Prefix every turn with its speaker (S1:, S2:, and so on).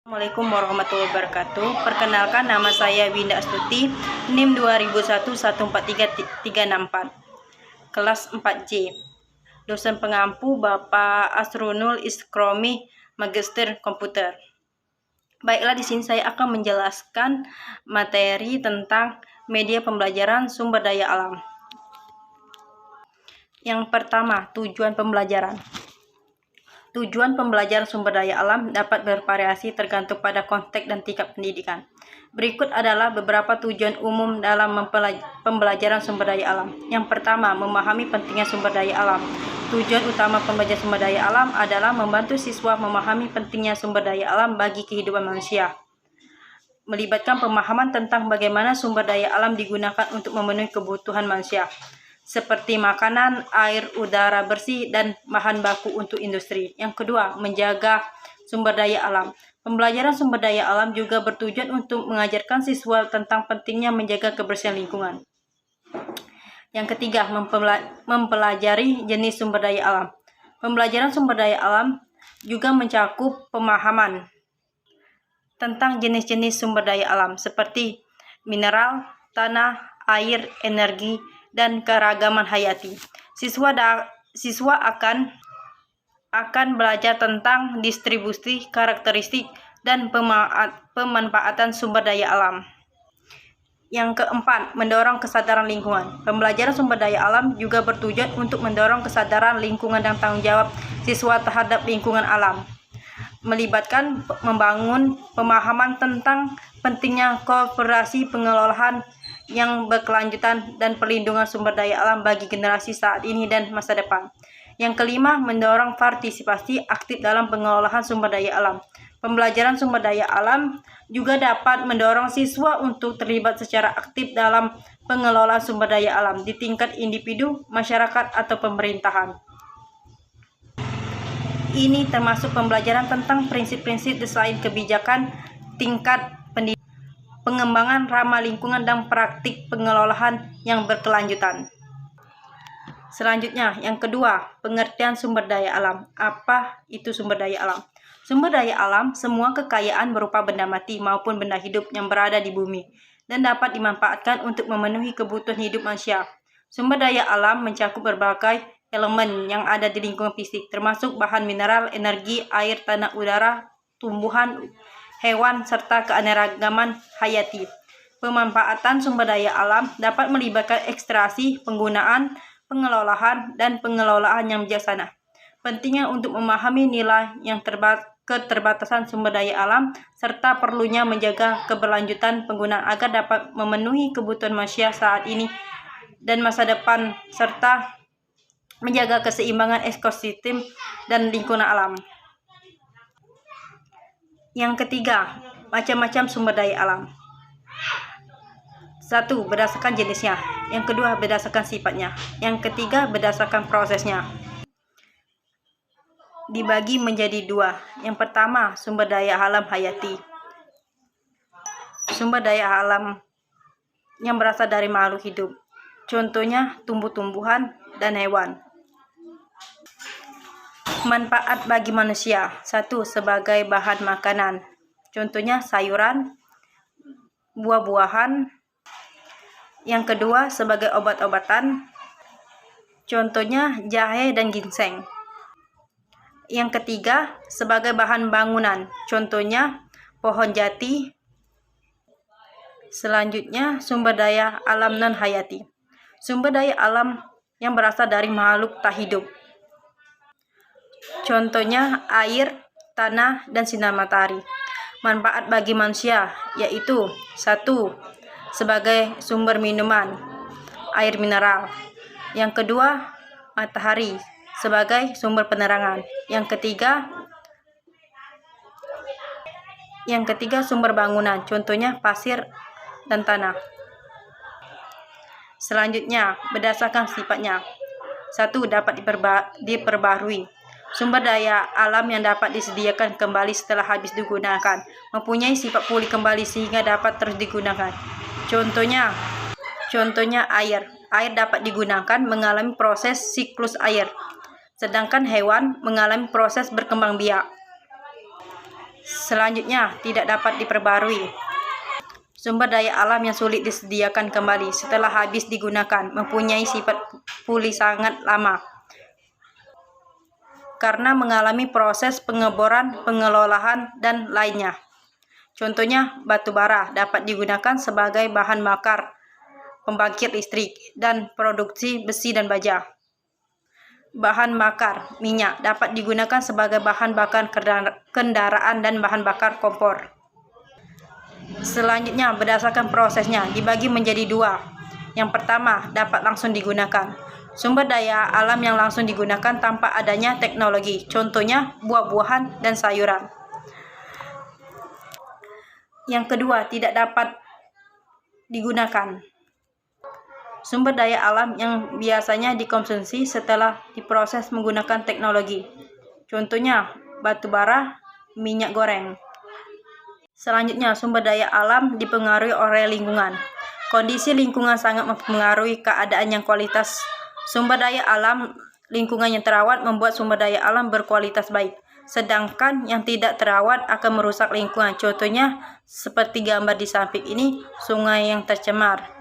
S1: Assalamualaikum warahmatullahi wabarakatuh. Perkenalkan, nama saya Winda Astuti, NIM 2001143364, kelas 4C. Dosen pengampu Bapak Asrunul Iskromi, Magister Komputer. Baiklah, di sini saya akan menjelaskan materi tentang media pembelajaran sumber daya alam. Yang pertama, tujuan pembelajaran. Tujuan pembelajaran sumber daya alam dapat bervariasi tergantung pada konteks dan tingkat pendidikan. Berikut adalah beberapa tujuan umum dalam pembelajaran sumber daya alam. Yang pertama, memahami pentingnya sumber daya alam. Tujuan utama pembelajaran sumber daya alam adalah membantu siswa memahami pentingnya sumber daya alam bagi kehidupan manusia. Melibatkan pemahaman tentang bagaimana sumber daya alam digunakan untuk memenuhi kebutuhan manusia, seperti makanan, air, udara bersih, dan bahan baku untuk industri. Yang kedua, menjaga sumber daya alam. Pembelajaran sumber daya alam juga bertujuan untuk mengajarkan siswa tentang pentingnya menjaga kebersihan lingkungan. Yang ketiga, mempelajari jenis sumber daya alam. Pembelajaran sumber daya alam juga mencakup pemahaman tentang jenis-jenis sumber daya alam seperti mineral, tanah, air, energi, dan keragaman hayati. Siswa akan belajar tentang distribusi, karakteristik, dan pemanfaatan sumber daya alam. Yang keempat, mendorong kesadaran lingkungan. Pembelajaran sumber daya alam juga bertujuan untuk mendorong kesadaran lingkungan dan tanggung jawab siswa terhadap lingkungan alam, melibatkan membangun pemahaman tentang pentingnya kooperasi pengelolaan yang berkelanjutan dan perlindungan sumber daya alam bagi generasi saat ini dan masa depan. Yang kelima, mendorong partisipasi aktif dalam pengelolaan sumber daya alam. Pembelajaran sumber daya alam juga dapat mendorong siswa untuk terlibat secara aktif dalam pengelolaan sumber daya alam di tingkat individu, masyarakat, atau pemerintahan. Ini termasuk pembelajaran tentang prinsip-prinsip desain kebijakan, tingkat pendidikan, pengembangan ramah lingkungan, dan praktik pengelolaan yang berkelanjutan. Selanjutnya, yang kedua, pengertian sumber daya alam. Apa itu sumber daya alam? Sumber daya alam, semua kekayaan berupa benda mati maupun benda hidup yang berada di bumi dan dapat dimanfaatkan untuk memenuhi kebutuhan hidup manusia. Sumber daya alam mencakup berbagai elemen yang ada di lingkungan fisik, termasuk bahan mineral, energi, air, tanah, udara, tumbuhan, hewan, serta keanekaragaman hayati. Pemanfaatan sumber daya alam dapat melibatkan ekstraksi, penggunaan, pengelolaan, dan pengelolaan yang bijaksana. Pentingnya untuk memahami nilai yang keterbatasan sumber daya alam, serta perlunya menjaga keberlanjutan penggunaan agar dapat memenuhi kebutuhan manusia saat ini dan masa depan, serta menjaga keseimbangan ekosistem dan lingkungan alam. Yang ketiga, macam-macam sumber daya alam. 1. Berdasarkan jenisnya. Yang kedua, berdasarkan sifatnya. Yang ketiga, berdasarkan prosesnya. Dibagi menjadi 2. Yang pertama, sumber daya alam hayati. Sumber daya alam yang berasal dari makhluk hidup. Contohnya tumbuh-tumbuhan dan hewan. Manfaat bagi manusia. 1. Sebagai bahan makanan. Contohnya sayuran, buah-buahan. Yang kedua, sebagai obat-obatan. Contohnya jahe dan ginseng. Yang ketiga, sebagai bahan bangunan. Contohnya pohon jati. Selanjutnya, sumber daya alam non-hayati. Sumber daya alam yang berasal dari makhluk tak hidup. Contohnya air, tanah, dan sinar matahari. Manfaat bagi manusia yaitu 1. Sebagai sumber minuman, air mineral. Yang kedua, matahari sebagai sumber penerangan. Yang ketiga, sumber bangunan. Contohnya pasir dan tanah. Selanjutnya, berdasarkan sifatnya. 1. Dapat diperbarui. Sumber daya alam yang dapat disediakan kembali setelah habis digunakan, mempunyai sifat pulih kembali sehingga dapat terus digunakan. Contohnya air. Air dapat digunakan mengalami proses siklus air, sedangkan hewan mengalami proses berkembang biak. Selanjutnya, tidak dapat diperbarui. Sumber daya alam yang sulit disediakan kembali setelah habis digunakan, mempunyai sifat pulih sangat lama karena mengalami proses pengeboran, pengelolaan, dan lainnya. Contohnya, batu bara dapat digunakan sebagai bahan bakar pembangkit listrik dan produksi besi dan baja. Bahan bakar minyak dapat digunakan sebagai bahan bakar kendaraan dan bahan bakar kompor. Selanjutnya, berdasarkan prosesnya dibagi menjadi dua. Yang pertama, dapat langsung digunakan. Sumber daya alam yang langsung digunakan tanpa adanya teknologi, contohnya buah-buahan dan sayuran. Yang kedua, tidak dapat digunakan. Sumber daya alam yang biasanya dikonsumsi setelah diproses menggunakan teknologi. Contohnya, batu bara, minyak goreng. Selanjutnya, sumber daya alam dipengaruhi oleh lingkungan. Kondisi lingkungan sangat mempengaruhi keadaan yang kualitas. Sumber daya alam lingkungan yang terawat membuat sumber daya alam berkualitas baik. Sedangkan yang tidak terawat akan merusak lingkungan. Contohnya, seperti gambar di samping ini, sungai yang tercemar.